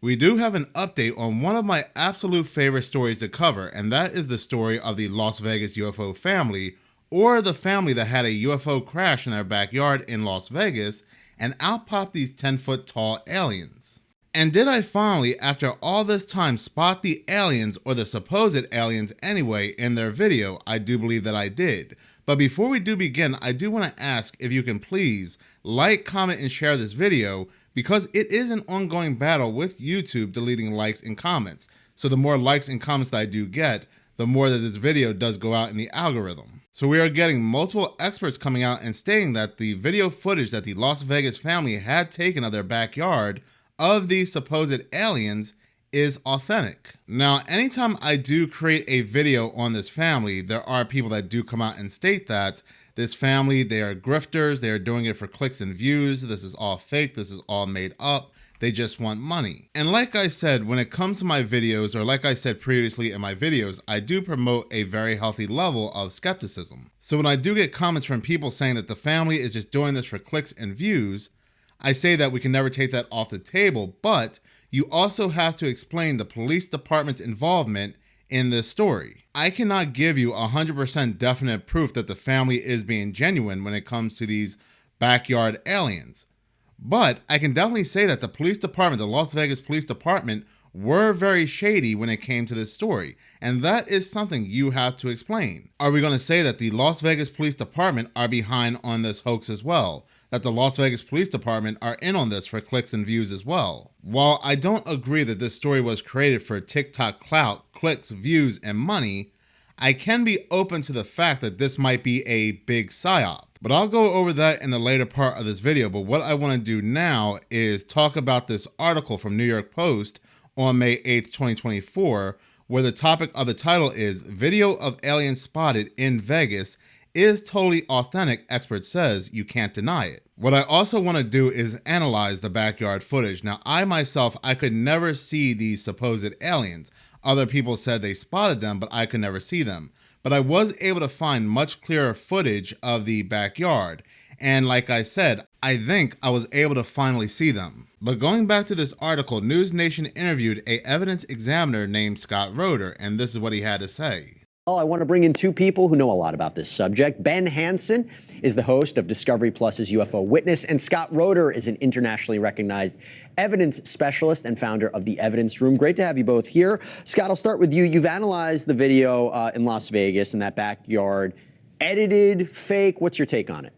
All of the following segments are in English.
We do have an update on one of my absolute favorite stories to cover, and that is the story of the Las Vegas UFO family, or the family that had a UFO crash in their backyard in Las Vegas, and out popped these 10-foot tall aliens. And did I finally, after all this time, spot the aliens, or the supposed aliens anyway, in their video? I do believe that I did. But before we do begin, I do want to ask if you can please like, comment, and share this video, because it is an ongoing battle with YouTube deleting likes and comments. So the more likes and comments that I do get, the more that this video does go out in the algorithm. So we are getting multiple experts coming out and stating that the video footage that the Las Vegas family had taken of their backyard of these supposed aliens is authentic. Now, anytime I do create a video on this family, there are people that do come out and state that this family, they are grifters, they are doing it for clicks and views, this is all fake, this is all made up, they just want money. And like I said, when it comes to my videos, or like I said previously in my videos, I do promote a very healthy level of skepticism. So when I do get comments from people saying that the family is just doing this for clicks and views, I say that we can never take that off the table, but you also have to explain the police department's involvement in this story. I cannot give you 100% definite proof that the family is being genuine when it comes to these backyard aliens. But I can definitely say that the police department, the Las Vegas Police Department, were very shady when it came to this story. And that is something you have to explain. Are we going to say that the Las Vegas Police Department are behind on this hoax as well? That the Las Vegas Police Department are in on this for clicks and views as well? While I don't agree that this story was created for TikTok clout, clicks, views, and money, I can be open to the fact that this might be a big psyop. But I'll go over that in the later part of this video. But what I want to do now is talk about this article from New York Post on May 8th, 2024, where the topic of the title is Video of Aliens Spotted in Vegas is Totally Authentic, Expert Says You Can't Deny It. What I also want to do is analyze the backyard footage. Now, I myself, I could never see these supposed aliens. Other people said they spotted them, but I could never see them. But I was able to find much clearer footage of the backyard. And like I said, I think I was able to finally see them. But going back to this article, NewsNation interviewed an evidence examiner named Scott Roeder, and this is what he had to say. I want to bring in two people who know a lot about this subject. Ben Hansen is the host of Discovery Plus's UFO Witness, and Scott Roeder is an internationally recognized evidence specialist and founder of the Evidence Room. Great to have you both here. Scott, I'll start with you. You've analyzed the video in Las Vegas in that backyard. Edited, fake, what's your take on it?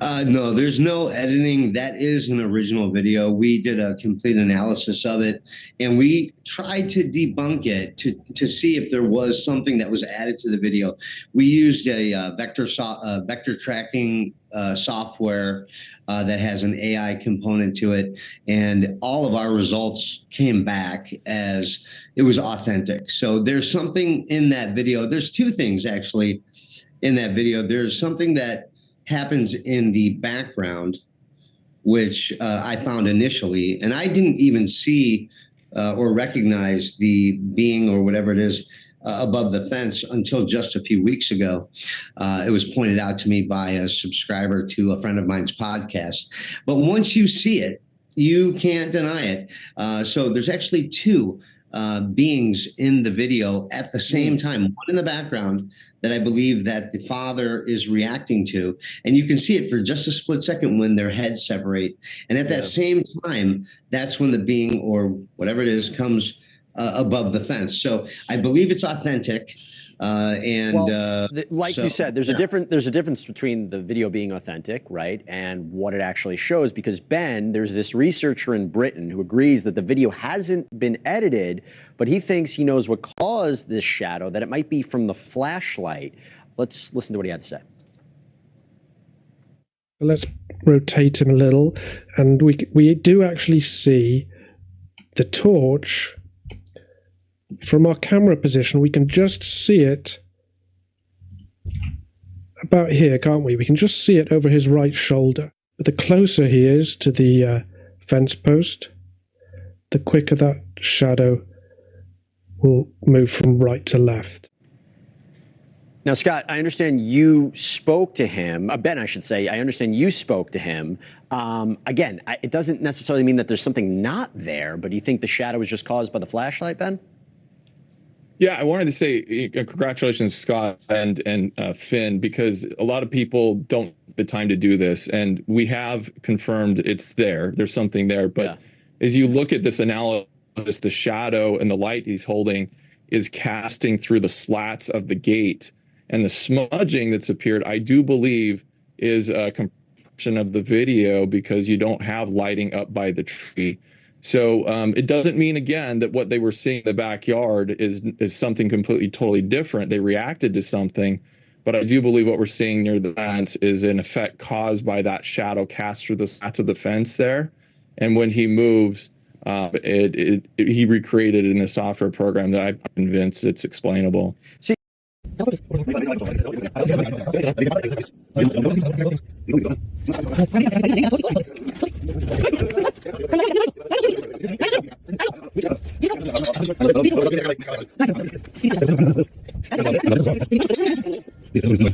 No, there's no editing. That is an original video. We did a complete analysis of it, and we tried to debunk it to see if there was something that was added to the video. We used a vector tracking software that has an AI component to it, and all of our results came back as it was authentic. So there's something in that video. There's two things actually in that video. There's something that happens in the background, which I found initially, and I didn't even see or recognize the being or whatever it is above the fence until just a few weeks ago. It was pointed out to me by a subscriber to a friend of mine's podcast. But once you see it, you can't deny it. So there's actually two beings in the video at the same time, one in the background that I believe that the father is reacting to. And you can see it for just a split second when their heads separate. And at that same time, that's when the being or whatever it is comes above the fence. So I believe it's authentic. You said, there's a difference between the video being authentic, right, and what it actually shows. Because Ben, there's this researcher in Britain who agrees that the video hasn't been edited, but he thinks he knows what caused this shadow, that it might be from the flashlight. Let's listen to what he had to say. Let's rotate him a little, and we do actually see the torch. From our camera position, we can just see it about here, can't we? We can just see it over his right shoulder. But the closer he is to the fence post, the quicker that shadow will move from right to left. Now, Scott, I understand you spoke to him. Ben, I should say. I understand you spoke to him. Again, it doesn't necessarily mean that there's something not there, but do you think the shadow was just caused by the flashlight, Ben? Yeah, I wanted to say congratulations, Scott and Finn, because a lot of people don't have the time to do this, and we have confirmed it's there. There's something there, but as you look at this analysis, the shadow and the light he's holding is casting through the slats of the gate, and the smudging that's appeared, I do believe, is a compression of the video because you don't have lighting up by the tree. So it doesn't mean, again, that what they were seeing in the backyard is something completely, totally different. They reacted to something, but I do believe what we're seeing near the fence is an effect caused by that shadow cast through the slats of the fence there. And when he moves, he recreated it in a software program that I'm convinced it's explainable. See,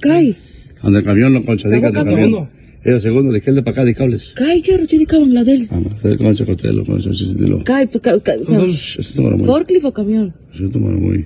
Kai. Anda el camión, no concha, diga el camión. Segundo, de izquierda para acá, de cables. Kai, quiero te dica bang ladel. Del concha, cortelo, concha, sisitilo. Kai, forklift o camión. Eso tomaron muy.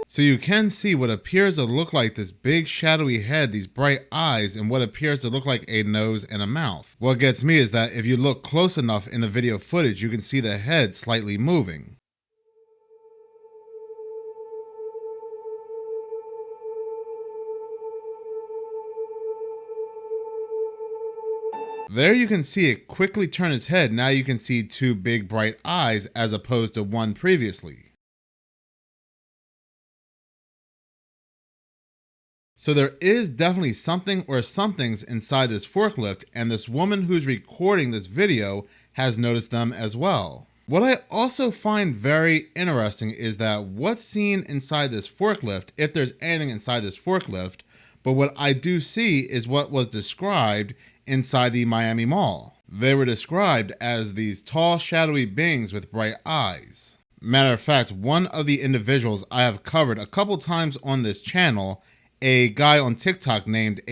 So you can see what appears to look like this big shadowy head, these bright eyes, and what appears to look like a nose and a mouth. What gets me is that if you look close enough in the video footage, you can see the head slightly moving. There you can see it quickly turn its head. Now you can see two big bright eyes as opposed to one previously. So there is definitely something or somethings inside this forklift, and this woman who's recording this video has noticed them as well. What I also find very interesting is that what's seen inside this forklift, if there's anything inside this forklift, but what I do see is what was described inside the Miami Mall. They were described as these tall, shadowy beings with bright eyes. Matter of fact, one of the individuals I have covered a couple times on this channel, a guy on TikTok named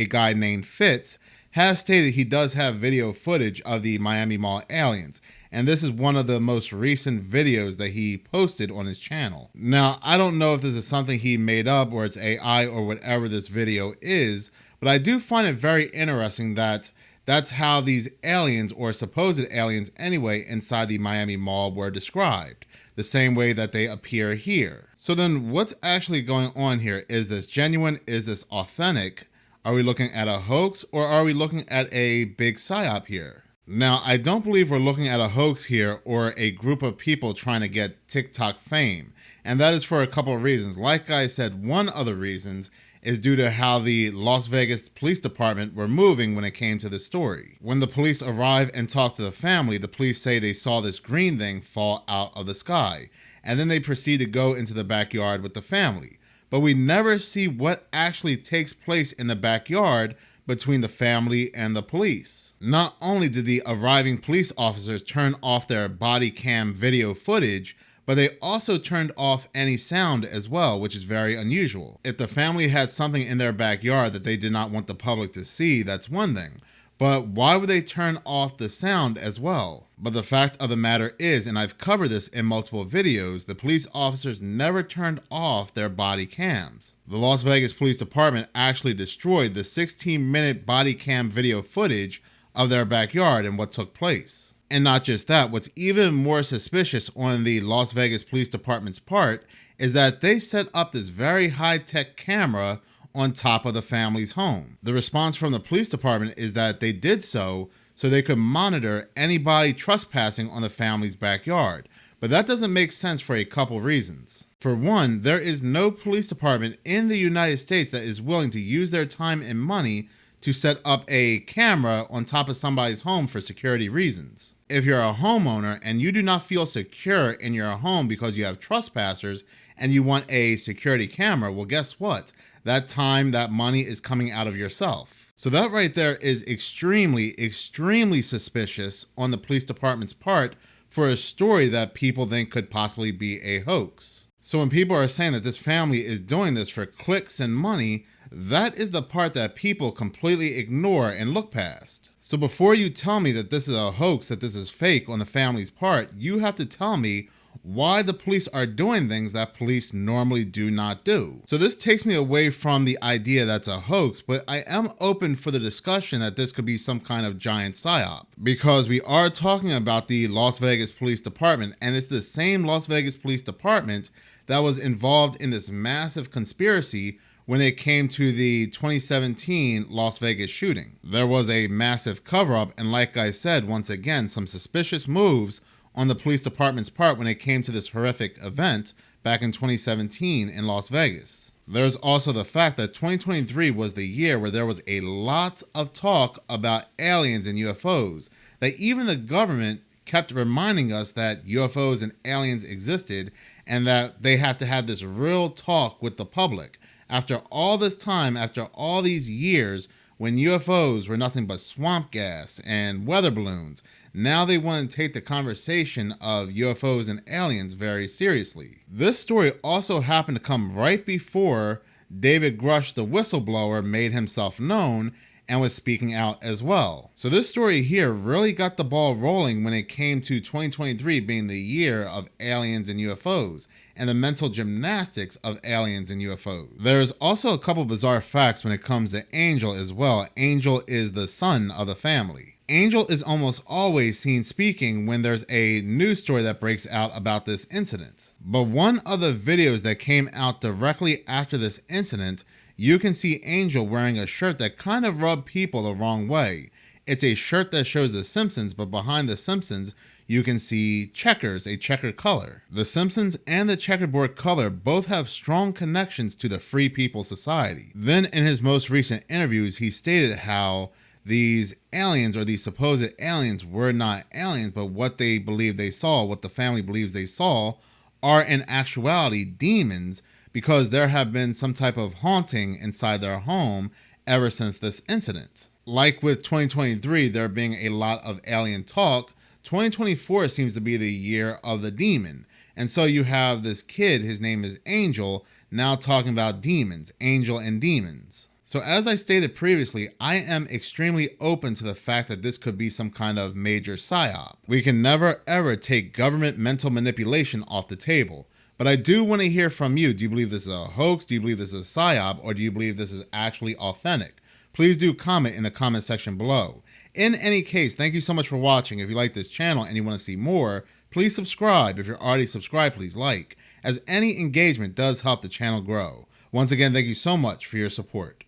Fitz, has stated he does have video footage of the Miami Mall aliens. And this is one of the most recent videos that he posted on his channel. Now, I don't know if this is something he made up or it's AI or whatever this video is, but I do find it very interesting that that's how these aliens, or supposed aliens anyway, inside the Miami Mall were described, the same way that they appear here. So then what's actually going on here? Is this genuine? Is this authentic? Are we looking at a hoax, or are we looking at a big psyop here? Now, I don't believe we're looking at a hoax here or a group of people trying to get TikTok fame. And that is for a couple of reasons. Like I said, one of the reasons is due to how the Las Vegas Police Department were moving when it came to the story. When the police arrive and talk to the family, the police say they saw this green thing fall out of the sky. And then they proceed to go into the backyard with the family. But we never see what actually takes place in the backyard between the family and the police. Not only did the arriving police officers turn off their body cam video footage, but they also turned off any sound as well, which is very unusual. If the family had something in their backyard that they did not want the public to see, that's one thing. But why would they turn off the sound as well? But the fact of the matter is, and I've covered this in multiple videos, the police officers never turned off their body cams. The Las Vegas Police Department actually destroyed the 16-minute body cam video footage of their backyard and what took place. And not just that, what's even more suspicious on the Las Vegas Police Department's part is that they set up this very high-tech camera on top of the family's home. The response from the police department is that they did so they could monitor anybody trespassing on the family's backyard. But that doesn't make sense for a couple reasons. For one, there is no police department in the United States that is willing to use their time and money to set up a camera on top of somebody's home for security reasons. If you're a homeowner and you do not feel secure in your home because you have trespassers and you want a security camera, well, guess what? That time, that money is coming out of yourself. So that right there is extremely, extremely suspicious on the police department's part for a story that people think could possibly be a hoax. So when people are saying that this family is doing this for clicks and money, that is the part that people completely ignore and look past. So before you tell me that this is a hoax, that this is fake on the family's part, you have to tell me why the police are doing things that police normally do not do. So this takes me away from the idea that's a hoax, but I am open for the discussion that this could be some kind of giant psyop, because we are talking about the Las Vegas Police Department, and it's the same Las Vegas Police Department that was involved in this massive conspiracy when it came to the 2017 Las Vegas shooting. There was a massive cover-up, and like I said, once again, some suspicious moves on the police department's part when it came to this horrific event back in 2017 in Las Vegas. There's also the fact that 2023 was the year where there was a lot of talk about aliens and UFOs, that even the government kept reminding us that UFOs and aliens existed and that they have to have this real talk with the public. After all this time, after all these years, when UFOs were nothing but swamp gas and weather balloons, now they want to take the conversation of UFOs and aliens very seriously. This story also happened to come right before David Grush, the whistleblower, made himself known and was speaking out as well. So this story here really got the ball rolling when it came to 2023 being the year of aliens and UFOs and the mental gymnastics of aliens and UFOs. There's also a couple bizarre facts when it comes to Angel as well. Angel is the son of the family. Angel is almost always seen speaking when there's a news story that breaks out about this incident. But one of the videos that came out directly after this incident, you can see Angel wearing a shirt that kind of rubbed people the wrong way. It's a shirt that shows the Simpsons, but behind the Simpsons, you can see checkers, a checker color. The Simpsons and the checkerboard color both have strong connections to the Free People Society. Then in his most recent interviews, he stated how these aliens, or these supposed aliens, were not aliens, but what they believe they saw, what the family believes they saw, are in actuality demons, because there have been some type of haunting inside their home ever since this incident. Like with 2023, there being a lot of alien talk, 2024 seems to be the year of the demon. And so you have this kid, his name is Angel, now talking about demons, angel and demons. So as I stated previously, I am extremely open to the fact that this could be some kind of major psyop. We can never ever take government mental manipulation off the table. But I do want to hear from you. Do you believe this is a hoax? Do you believe this is a psyop? Or do you believe this is actually authentic? Please do comment in the comment section below. In any case, thank you so much for watching. If you like this channel and you want to see more, please subscribe. If you're already subscribed, please like, as any engagement does help the channel grow. Once again, thank you so much for your support.